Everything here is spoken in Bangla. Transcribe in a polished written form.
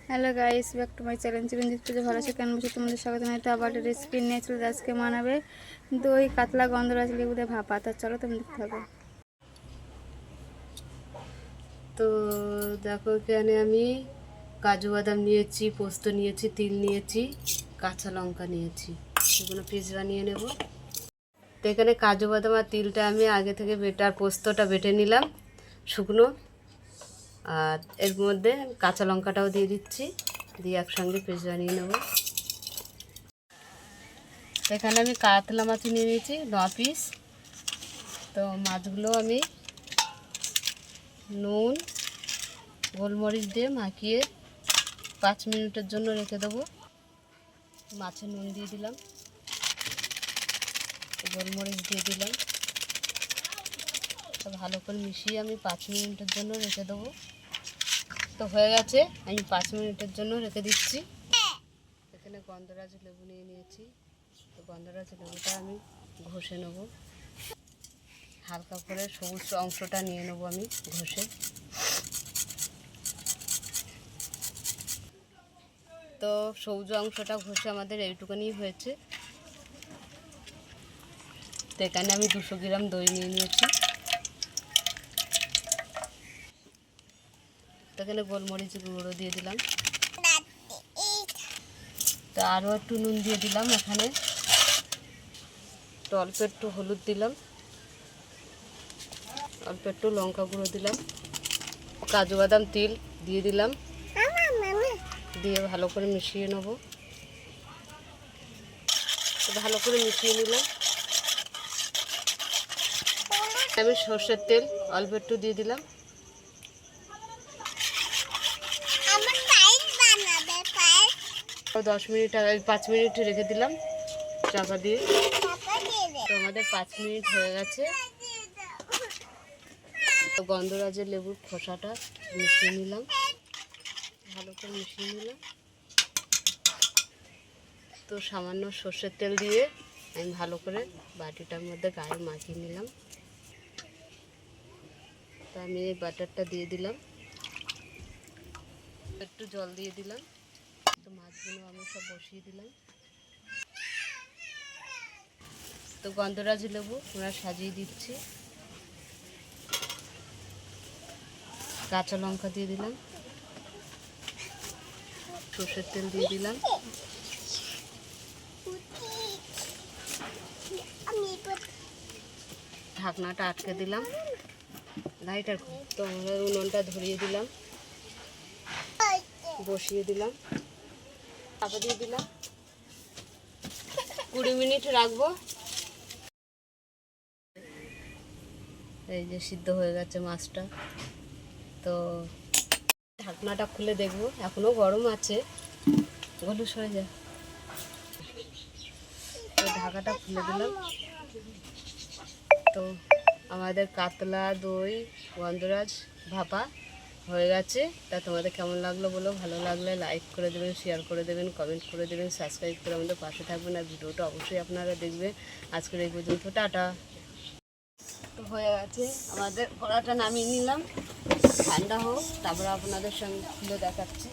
Hello guys, back to my channel Chiranjit Pujo. ভালো আছে কেন বসে তোমাদের স্বাগত জানাতে আবার রেসিপি নিয়ে চলে আজকে বানাবে দই কাতলা গন্ধরাজ লেবু দিয়ে ভাপা। তা চলো তুমি দেখতে থাকো। তো দেখো, এখানে আমি কাজু বাদাম নিয়েছি, পোস্ত নিয়েছি, তিল নিয়েছি, কাঁচা লঙ্কা নিয়েছি। এগুলো পেস্ট বানিয়ে নেব। তো এখানে কাজু বাদাম আর তিলটা আমি আগে থেকে পোস্তটা বেটে নিলাম শুকনো। আর এর মধ্যে কাঁচা লঙ্কাটাও দিয়ে দিচ্ছি, দিয়ে একসঙ্গে পেস্ট বানিয়ে নেব। এখানে আমি কাতলা মাছ নিয়ে নিয়েছি 9 পিস। তো মাছগুলো আমি নুন গোলমরিচ দিয়ে মাখিয়ে 5 মিনিটের জন্য রেখে দেবো। মাছে নুন দিয়ে দিলাম, গোলমরিচ দিয়ে দিলাম, তো ভালো করে মিশিয়ে আমি 5 মিনিটের জন্য রেখে দেবো। তো হয়ে গেছে, আমি 5 মিনিটের জন্য রেখে দিচ্ছি। এখানে গন্ধরাজ লেবু নিয়ে নিয়েছি। তো গন্ধরাজ লেবুটা আমি ঘষে নেব, হালকা করে সবুজ অংশটা নিয়ে নেব আমি ঘষে। তো সবুজ অংশটা ঘষে আমাদের এইটুকুনি হয়েছে। তো এখানে আমি 200 গ্রাম দই নিয়ে নিয়েছি। তো এখানে গোলমরিচ গুঁড়ো দিয়ে দিলাম, তো আরও একটু নুন দিয়ে দিলাম। এখানে তো অল্প একটু হলুদ দিলাম, অল্প একটু লঙ্কা গুঁড়ো দিলাম, কাজু বাদাম তিল দিয়ে দিলাম, দিয়ে ভালো করে মিশিয়ে নেব। ভালো করে মিশিয়ে নিলাম। আমি সর্ষের তেল অল্প একটু দিয়ে দিলাম। 10 মিনিট 5 মিনিট রেখে দিলাম চাপা দিয়ে। তো আমাদের 5 মিনিট হয়ে গেছে। তো গন্ধরাজের লেবুর খোসাটা মিশিয়ে নিলাম, ভালো করে মিশিয়ে নিলাম। তো সামান্য সর্ষের তেল দিয়ে আমি ভালো করে বাটিটার মধ্যে গায়ে মাখিয়ে নিলাম। তো আমি এই বাটারটা দিয়ে দিলাম, একটু জল দিয়ে দিলাম। তো মাছগুলো আমি সব বসিয়ে দিলাম। তো গন্ধরাজ লেবু আমরা সাজিয়ে দিচ্ছি, কাঁচা লঙ্কা দিয়ে দিলাম, সর্ষের তেল দিয়ে দিলাম, ঢাকনাটা আটকে দিলাম। লাইটার তো আমরা উনুনটা ধরিয়ে দিলাম, বসিয়ে দিলাম, চাপা দিয়ে দিলাম। 20 মিনিট রাখবো। এই যে সিদ্ধ হয়ে গেছে মাছটা। তো ঢাকনাটা খুলে দেখবো, এখনো গরম আছে। গলু সরে যা। তো ঢাকাটা খুলে দিলাম। তো আমাদের কাতলা দই গন্ধরাজ ভাপা হয়ে গেছে। তা তোমাদের কেমন লাগলো বলো। ভালো লাগলে লাইক করে দেবেন, শেয়ার করে দেবেন, কমেন্ট করে দেবেন, সাবস্ক্রাইব করে আমাদের পাশে থাকবেন। আর ভিডিওটা অবশ্যই আপনারা দেখবেন। আজকের এই পর্যন্ত, টাটা। তো হয়ে গেছে, আমাদের কড়াটা নামিয়ে নিলাম, ঠান্ডা হোক, তারপরে আপনাদের সঙ্গে খুলে দেখাচ্ছি।